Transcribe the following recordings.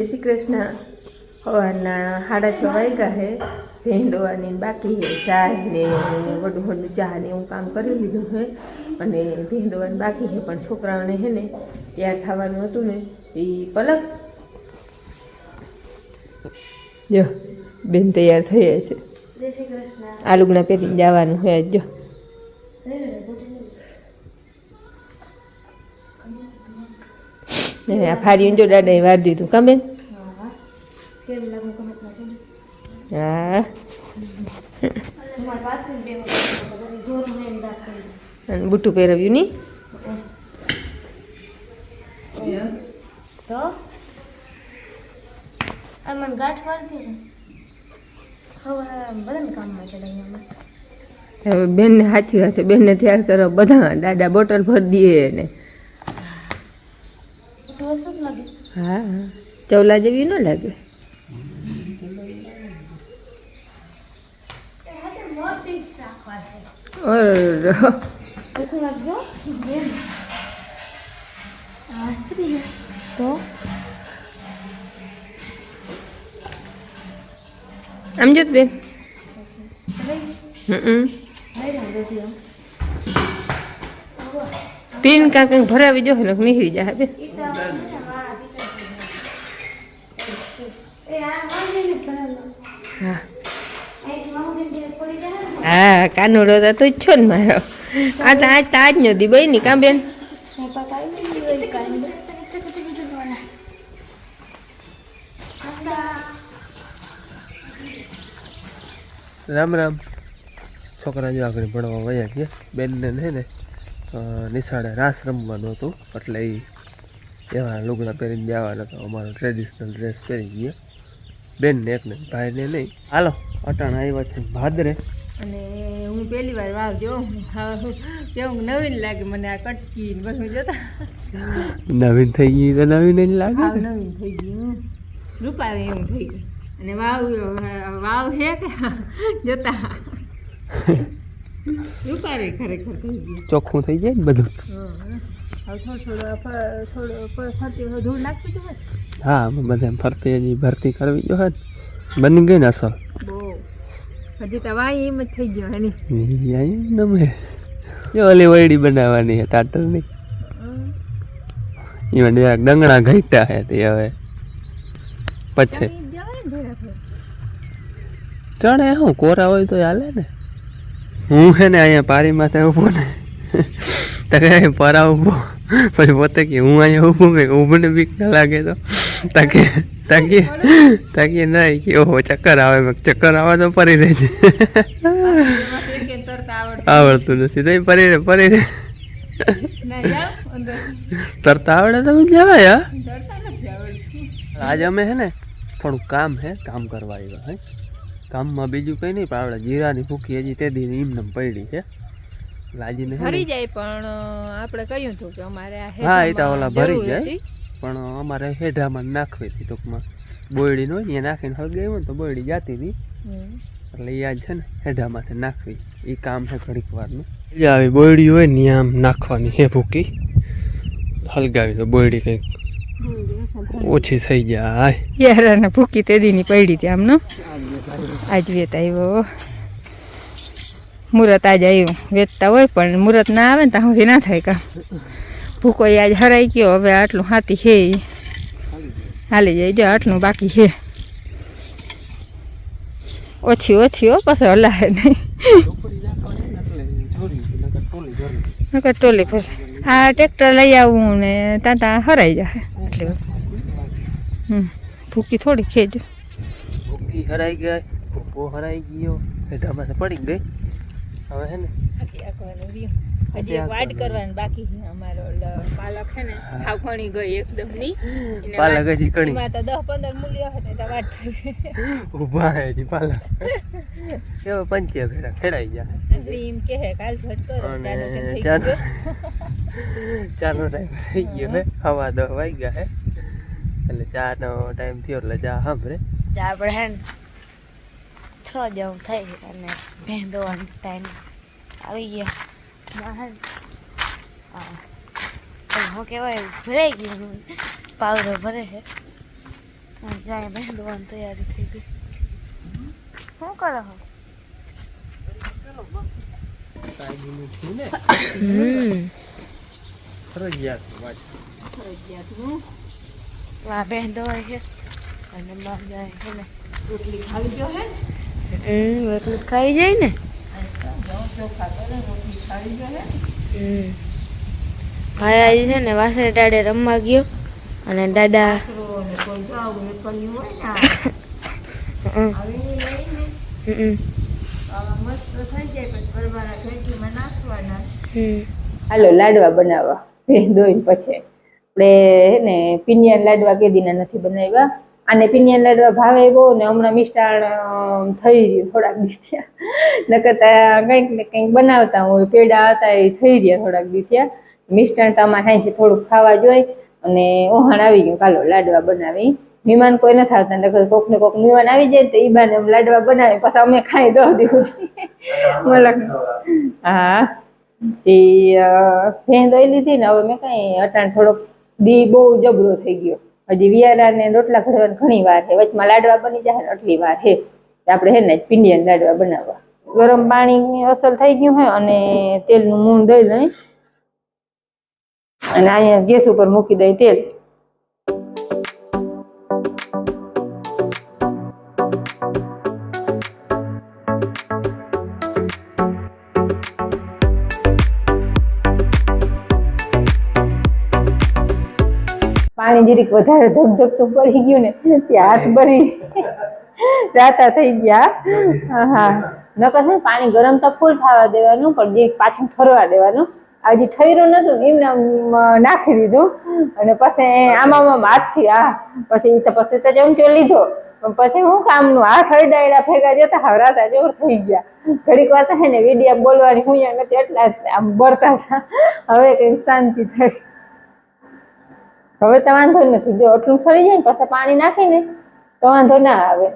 જય શ્રી કૃષ્ણ. સવારના 6:30 વાગ્યા છે. ભેં દોવાની બાકી છે. ચા ને વડું ચા ને એવું કામ કરી લીધું છે અને ભેં દોવાની બાકી છે. પણ છોકરાઓને છે ને તૈયાર થવાનું હતું ને એ પલક જો બેન તૈયાર થઈ છે. જય શ્રી કૃષ્ણ. આ લુગડા પહેરીને જવાનું હોય જો. આ ફારીને જો દાદાએ વાર દીધું કાં બેન? હા અને બુટું પહેરવ્યું નહીં તો મને ગાંઠ વાળતી ખબર બધાને કામમાં ચડાવી. હવે બેનને સાચી વાત છે. બેનને તૈયાર કરો બધા દાદા બોટલ ભરી દઈએ ને. હા ચવલા જેવી ન લાગે. આમ જોત બેન. પીન કાંક ભરાવી જો ને નીકળી જાય બેન. હા હા કાનુડો તો તું જ છો ને મારો. આ તો આજ નો દી બઈ ની કાં બેન? રામ રામ. છોકરા જો આગળ ભણવા વયા ગયા. બેનને ને નિશાળે રાસ રમવાનું હતું એટલે એવા લુગડા પહેરીને જવાના હતા. અમારો ટ્રેડિશનલ ડ્રેસ પહેરી ગયા બેનને એકને, ભાઈને નહીં. હાલો અટાણ આવ્યા છે ભાદરે. અને હું પહેલી વાર વાવ જો કેવું નવીન લાગે મને આ કટકી ને બધું જોતા. નવીન થઈ ગઈ તો નવીન જ લાગે. નવીન થઈ ગયું રૂપારી એવું થઈ ગયું. અને વાવ છે કે જોતા રૂપારી ખરેખર થઈ ગયું. ચોખ્ખું થઈ જાય ને બધું. હવે થોડું ફરતી ધૂળ નાખતી હતું. હા બધા ફરતી હજી ભરતી કરવી જો ને બની ગઈ ને અસલ. બહુ હજી તો વાય એમ જ થઈ ગયો એની. નમે જો ઓલી વરડી બનાવવાની છે ટાટરની. એમાં ડંગણા ઘટ્યા છે તે હવે પછી ચણે શું કોરા હોય તો હાલે ને. હું છે ને અહીંયા પારી માથે ઊભો ને તકે પરા ઊભો પછી પોતે કે હું અહીંયા ઊભું કંઈક ઊભું ને બીક ન લાગે તો તાકીએ નહીં કે ઓહો ચક્કર આવે. ચક્કર આવે તો પરી રહેજે. આવડતું નથી તો પરી રહે તરતા આવડે તો જવાય. આજે અમે છે ને થોડુંક કામ છે, કામ કરવા આવ્યા હે. કામમાં બીજું કંઈ નહીં પણ આપણે જીરાની ભૂખી હજી તે દી એમને પડી છે. લાજીને ભરી જાય પણ આપણે કહ્યું હતું કે અમારે હા એ તો ઓલા ભરી જાય પણ અમારે હેઢામાં નાખવી હતી ટૂંકમાં. બોયડી નો અહીંયા નાખીને હળગાવી હોય ને તો બોયડી જાતી હતી એટલે એ આજ છે ને હેઢામાંથી નાખવી. એ કામ છે ઘડીક વારનું. આવી બોયડી હોય ને આમ નાખવાની હે ભૂકી હળગાવી તો બોયડી કંઈક ઓછી થઈ જાય. યાર ભૂકી તે દીની પડી હતી આમનો. આજ વેત આવ્યો મુહૂર્ત આજ આવ્યું. વેચતા હોય પણ મુહૂર્ત ના આવે ને ત્યાં સુધી ના થાય કામ. ભૂકો આજ હરાઈ ગયો. હવે આટલું હાથી છે હાલી જાય. જો આટલું બાકી છે. ઓછી હો પછી હલાવે નહીં નકર ટોલી પર. આ ટ્રેક્ટર લઈ આવું ને ત્યાં હરાઈ જાય એટલે ભૂકી થોડી ખેજો. ભૂકી હરાઈ ગઈ, ભૂકો હરાઈ ગયો, હેઠામાં પડી ગઈ. હવે હે ને હજી એક વાડ કરવાની બાકી છે અમારો. પાલક છે ને હાવ કણી ગઈ એકદમ ની. પાલક હજી કણી એમાં તો 10-15 મૂલ્ય હે તો વાડ થઈ ઊભા હે હજી પાલક. કેવો પંચે ભેરા ખેડાઈ ગયા. એમ કે હે કાલ ઝટ કરો ચાનો ટાઈમ થઈ ગયો હે. 10:15 વાગ્યા હે એટલે ચાનો ટાઈમ થયો એટલે ચા સાંભળે. આપણે હે 6 જેવું થઈ અને ભેં દોવાનો ટાઈમ આવી ગયા. હું કહેવાય ભરાઈ ગયું પાવડર ભરે છે જાય બેસવાની તૈયારી થઈ ગઈ. શું કરો છો? આ બેન દવાઈ છે અને બહાર જાય છે ને રોટલી ખાવી ગયો હે એટલું જ ખાઈ જાય ને. ચોખા કરે રોટલી ખાવી ગયો હે. ભાઈ આજે છે ને વાસણે ટાડે રમવા ગયો અને દાદા કોઈ જાવું એકલ્યું હોય ને આવી લઈને આવા મસ્ત થઈ જાય પછી પરવાના ખેતીમાં નાખવાના. હાલો લાડવા બનાવવા દોઈને પછી આપણે હે ને પિનિયન લાડવા કેદીના નથી બનાવ્યા. આને પિનિયન લાડવા ભાવે બહુ ને હમણાં મિષ્ટાણ થઈ રહ્યું થોડાક દી થયા. નકરતા કંઈક ને કંઈક બનાવતા હોય પેડા હતા એ થઈ રહ્યા થોડાક દી થયા. મિષ્ટાણ તો આમાં હાંસી થોડુંક ખાવા જોઈએ અને ઓહાણ આવી ગયું કાલો લાડવા બનાવી. મહેમાન કોઈ નથી આવતા નકર કોક ને કોક મહેમાન આવી જાય તો ઈ બાને લાડવા બનાવી પછી અમે ખાઈ દો દીધું. હા એ ભેં દોઈ લીધી ને હવે મેં કઈ અટાણ થોડોક દી બહુ જબરો થઈ ગયો. હજી વિયારા ને રોટલા ઘડવાની ઘણી વાર છે. વચમાં લાડવા બની જાય ને આટલી વાર છે આપણે હે ને પિંડિયન લાડવા બનાવવા. ગરમ પાણી અસલ થઈ ગયું હોય અને તેલનું મૂણ દઈ લઈ અને અહીંયા ગેસ ઉપર મૂકી દઈ તેલ. પાણી જરીક વધારે ધગધગતું પડી ગયું ને ત્યાં હાથ ભરી રાતા થઈ ગયા. હા નકર છે પાણી ગરમ તો ફૂલ થવા દેવાનું પણ જે પાછું ઠરવા દેવાનું. હજી ઠર્યું નતું ને એમને નાખી દીધું અને પછી આમાં હાથથી પછી તો ચમચો લીધો પણ પછી હું કામનું હાથ હળડાયડા ભેગા જતા હવે રાતા જોર થઈ ગયા. ઘડીક વાર થાય ને વિડીયા બોલવાની હું નથી એટલા આમ બરતા હતા. હવે કંઈક શાંતિ થઈ. હવે તો વાંધો નથી. જો આટલું ફરી જાય ને પછી પાણી નાખીને તો વાંધો ના આવે.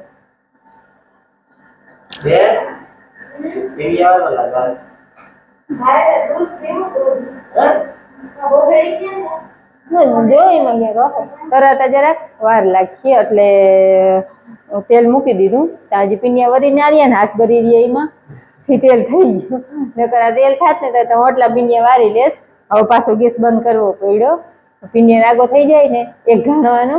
તરત જરાક વાર લાગીએ એટલે તેલ મૂકી દીધું. હજી પીનિયા વરી ના રહ્યા ને હાથ ભરી રહ્યા એમાં તેલ થઈ ગયું. નકર આ તેલ થાત ને તો ઓટલા પીનિયા વારી લેત. હવે પાછો ગેસ બંધ કરવો પડ્યો. પિંડિયા આગો થઈ જાય ને એક ઘાણવાનો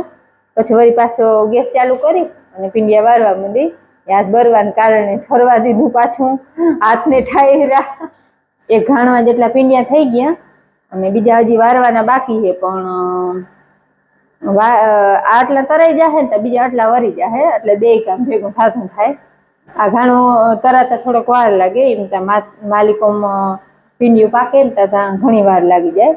પછી વળી પાછો ગેસ ચાલુ કરી અને પિંડિયા વારવા માંડી. હાથ ભરવાને કારણે ઠરવા દીધું પાછું હાથને ઠાયરા. એક ઘાણવા જેટલા પિંડિયા થઈ ગયા અને બીજા હજી વારવાના બાકી છે પણ આટલા તરાઈ જાય ને તો બીજા આટલા વરી જાય એટલે બે કામ ભેગું થાતું થાય. આ ઘાણો તરાતા થોડોક વાર લાગે એમ ત્યાં માલિકોમાં પિંડિયું પાકે ને ત્યાં ઘણી વાર લાગી જાય.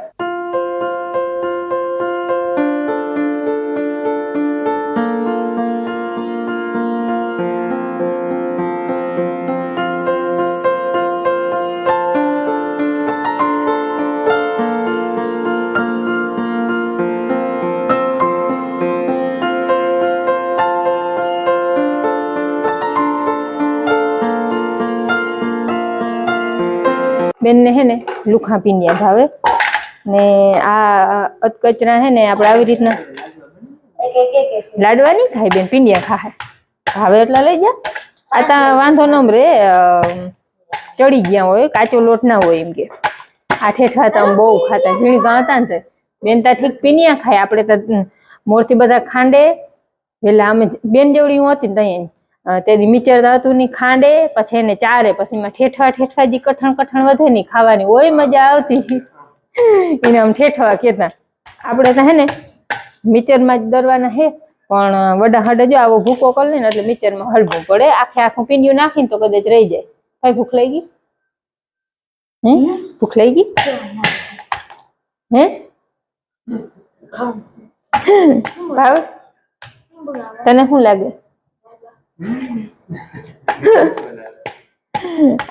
બેનને હે ને લુખા પીંડિયા ભાવે ને આ અધકચરા હે ને આપણે આવી રીતના લાડવા નહીં ખાય બેન પીંડિયા ખાય ભાવે એટલા લઈ જા. આ તા વાંધો ન રે ચડી ગયા હોય કાચો લોટ ના હોય એમ કે આ ઠેઠા તો બહુ ખાતા ઝીણકા હતા ને બેન તા ઠીક પીંડિયા ખાય. આપણે તો મોરથી બધા ખાંડે પેલા અમે બેન જેવડી હું હતી ને ત્યાં તેની મીચર હતું ની ખાંડે પછી એને ચારે પછી એમાં ઠેઠવા જે કઠણ વધે ની ખાવાની ઓય મજા આવતી. એને આમ ઠેઠવા કેતા. આપણે તો હે ને મીચરમાં જ દરવાના હે પણ વડા હડે જો આવો ભૂકો કરી લે ને એટલે મીચરમાં હળવું પડે. આખું પીંડિયું નાખીને તો કદાચ રહી જાય. કઈ ભૂખ લઈ ગઈ? ભૂખ લઈ ગઈ? હે ભાવ તને શું લાગે?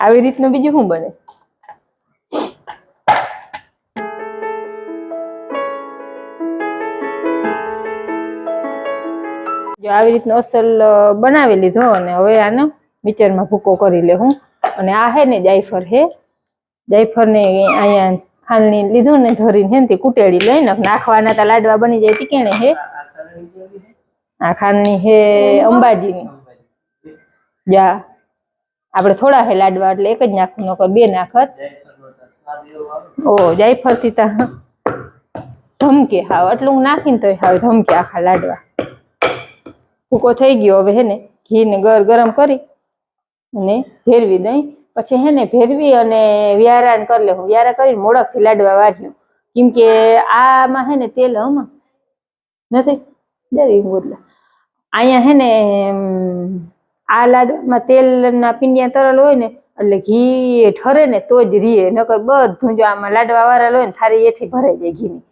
આવી રીતનું બીજું શું બને? જો આવી રીતનો અસલ બનાવી લીધો અને હવે આનો મિક્સરમાં ભૂકો કરી લે હું. અને આ હે ને જાયફળ હે. જાયફળ ને અહીંયા ખાંડની લીધું ને ધરીને હે ને તે કુટેડી લઈને નાખવાના તા લાડવા બની જાય તીકેણે હે. આ ખાંડની હે અંબાજીની. જા આપણે થોડા હે લાડવા એટલે એક જ નાખું, નકર બે નાખત. ઓ જાયફળ થી તા ધમકે હાવ આટલું નાખીને તો હાવ ધમકે આખા લાડવા. ભૂકો થઈ ગયો હવે હે ને ઘી ને ગરમ કરી અને ભેરવી દઈ. પછી હે ને ભેરવી અને વ્યારા કરી લેવું. વ્યારા કરીને મોડક થી લાડવા વાર્યું. કેમ કે આમાં હે ને તેલ હમાં નથી દેવી બદલે અહીંયા હે ને આ લાડવામાં તેલના પિંડિયા તરલ હોય ને એટલે ઘી ઠરે ને તો જ રીએ, નકર બધું જો આમાં લાડવા વાળેલ હોય ને થારી એથી ભરાઈ જાય ઘીની.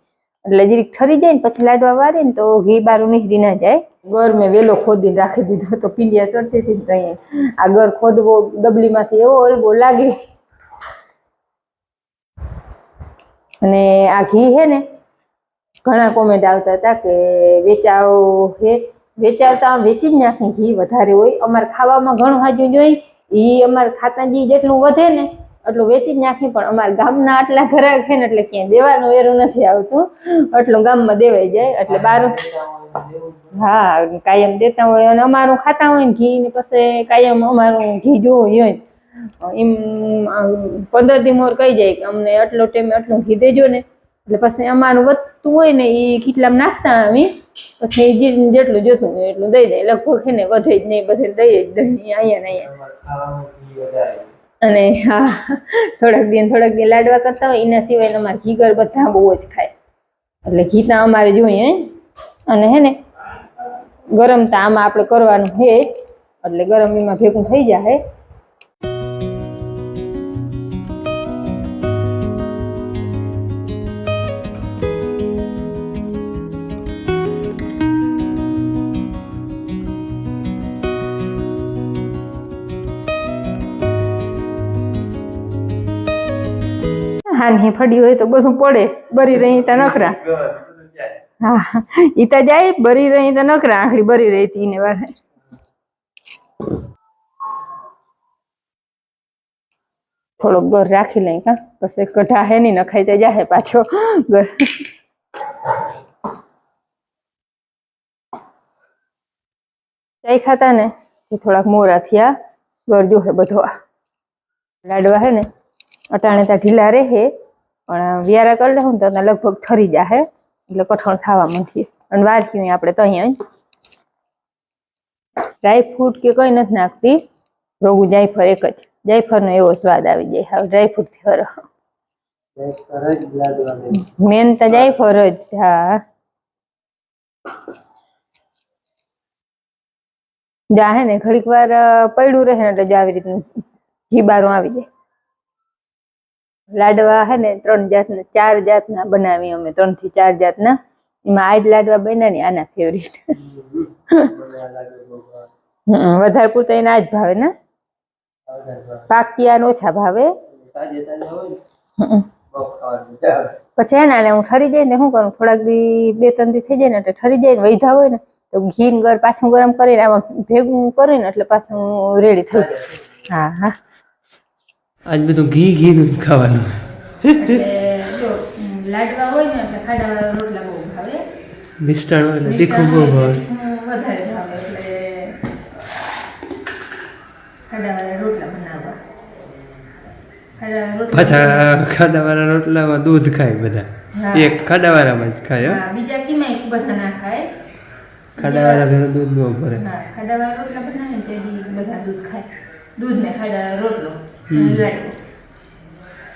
એટલે જરીક ઠરી જાય ને પછી લાડવા વારે ને તો ઘી બારું નીકળી ના જાય. ગર મેં વેલો ખોદીને રાખી દીધો તો પિંડિયા ચડતી હતી ને અહીંયા આ ગર ખોદવો ડબલીમાંથી એવો ઓલબો લાગે. અને આ ઘી હે ને ઘણા કોમેન્ટ આવતા હતા કે વેચાવ હે, વેચાવતા વેચી જ નાખી. ઘી વધારે હોય અમારે ખાવામાં ઘણું હાજુ જોઈ, એ અમારે ખાતા ઘી જેટલું વધે ને એટલું વેચી જ નાખી. પણ અમારા ગામના આટલા ઘરાક છે ને એટલે ક્યાંય દેવાનું વેરું નથી આવતું, એટલું ગામમાં દેવાઈ જાય. એટલે બાર હા કાયમ દેતા હોય અને અમારું ખાતા હોય ને ઘી ને પછી કાયમ અમારું ઘી જોવું હોય એમ 15 દી મોર કહી જાય કે અમને આટલો ટાઈમે આટલું ઘી દેજો ને. એટલે પછી અમારું વધતું હોય ને એ ખીટલામાં નાખતા આવી પછી જેટલું જોતું હોય એટલું દઈ દે. લગભગ છે ને વધે જ નહીં, બધે દઈએ જ દહીં અહીંયા ને અહીંયા. અને હા થોડાક દી લાડવા કરતા હોય એના સિવાય અમારે ઘી ઘર બધા બહુ જ ખાય. એટલે ઘી તા અમારે જોઈએ. અને હે ને ગરમ તા આમાં આપણે કરવાનું હે એટલે ગરમ એમાં ભેગું થઈ જાય. હાની ફડી હોય તો બધું પડે, બરી રહી તા નખરા. હા ઈ તા જાય બરી રહી તા નખરા, આખડી બરી રહી તી ને વારે. થોડોક ગર રાખી લઈ કા પછી કઢા હે ની નખાઈ તો જાહે પાછો ગર. ચાઈ ખાતા ને એ થોડાક મોરા થયા. ગર જો હે બધો લાડવા હે ને અટાણે ત્યાં ઢીલા રહે પણ વ્યારા કરી લેવું ને તો લગભગ ઠરી જાહે એટલે કઠણ થવા માંડીએ. અને વારસી આપણે તો અહીંયા ડ્રાયફ્રૂટ કે કઈ નથી નાખતી, રોગું જાયફળ એક જ. જાયફળનો એવો સ્વાદ આવી જાય હવે ડ્રાયફ્રૂટ થી હરો. મેન તો જાયફળ જ. હા જા હે ને ઘડીક વાર પડ્યું રહે ને એટલે આવી રીતનું ઘી બારું આવી જાય. લાડવા હે ને 3 જાતના 4 જાતના બનાવી અમે, 3 થી 4 જાતના. એમાં આજ લાડવા બન્યા ને આના ફેવરિટ. વધારે પૂરતા એને આજ ભાવે ને, પાકિયા ઓછા ભાવે. પછી એના હું ઠરી જાય ને શું કરું, થોડાક દી 2-3 દી થઈ જાય ને એટલે ઠરી જાય ને વૈધા હોય ને તો ઘી ગર પાછું ગરમ કરીને આમાં ભેગું કરીને એટલે પાછું રેડી થઈ જાય. હા હા આજ બધું ઘી નું ખાવાનું. એટલે જો લાડવા હોય ને એટલે ખાડા રોટલા બહુ ભાવે, મિષ્ટાન હોય એટલે તીખું બહુ ભાવે, વધારે ભાવે. એટલે ખાડાવાળા રોટલા બનાવવા. પાછા ખાડાવાળા રોટલામાં દૂધ ખાય બધા. એક ખાડાવાળામાં જ ખાય. બીજા કિમાય બધા ના ખાય. ખાડાવાળા ઘરે દૂધ બહુ ભરે. હા ખાડાવાળા રોટલા બનાવે તે બધા દૂધ ખાય. દૂધ ને ખાડા રોટલો લાડવો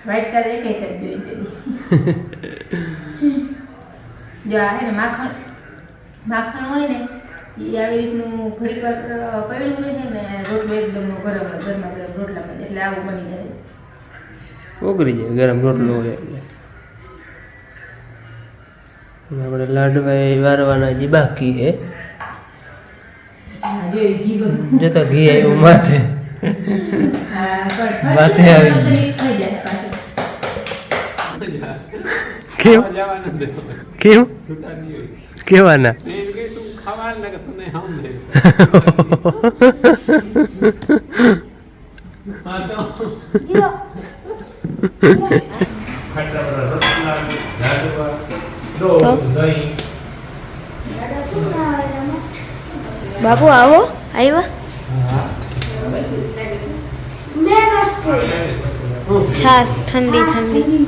વાઇટ કલર એક જ જોઈ તેની. જો આ હે ને માખણ હોય ને એ આવી રીતનું ઘડીક વાર પડ્યું રહે ને રોટલો એકદમ ગરમ ગરમા ગરમ રોટલા બને એટલે આવું બની જાય. ઓગળી જાય ગરમ રોટલો હોય એટલે. આપણે લાડવા વારવાના જે બાકી હે જો તો ઘી આવ્યું માથે. માથે આવી કેમ કેમ કેવાના બાપુ આવો આવ્યા છાશ ઠંડી ઠંડી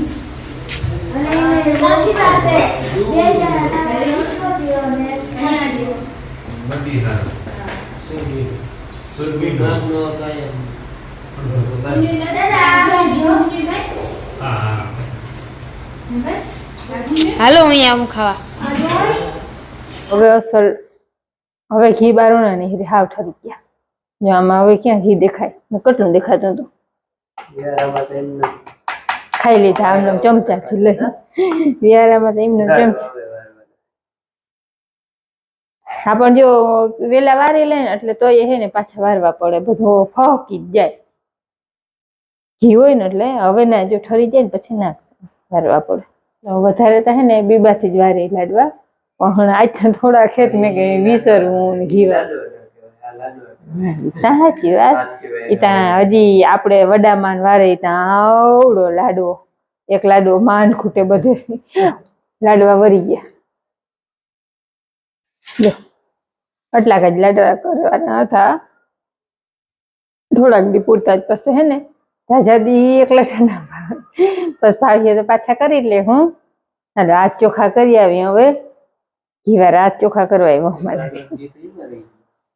હાલો અહીંયા આવું ખાવા હવે અસલ હવે ઘી બારોણા નહીં હાવ ઠરી ગયા જો આમાં હવે ક્યાં ઘી દેખાય કેટલું દેખાતું હતું ખાઈ લીધા આમ ચમચાથી લઈ વિયારામાં તો એમને ચમચા હા પણ જો વેલા વારી લે ને એટલે તો એ હે ને પાછા વારવા પડે બધું ફહકી જ જાય ઘી હોય ને એટલે હવે ના જો ઠરી જાય ને પછી ના વારવા પડે વધારે તો હે ને બીબાથી જ વારી લાડવા પણ આજ થોડા ખેત ને કે વિસરવું ને ઘી વાર સાચી વાત એ ત્યાં હજી આપણે વડામાન વારે ત્યાં આવડો લાડવો એક લાડવો માન ખૂટે બધે લાડવા વરી ગયા જો આટલાક જ લાડવા કરવાના હતા થોડાક દી પૂરતા જ પછી હે ને જાજાદી એકલા ઠંડા બસ ભાવીએ તો પાછા કરી લે હું હાલો હાથ ચોખા કરી આવી હવે ઘી વાર હાથ ચોખા કરવા આવ્યો અમારે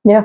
જો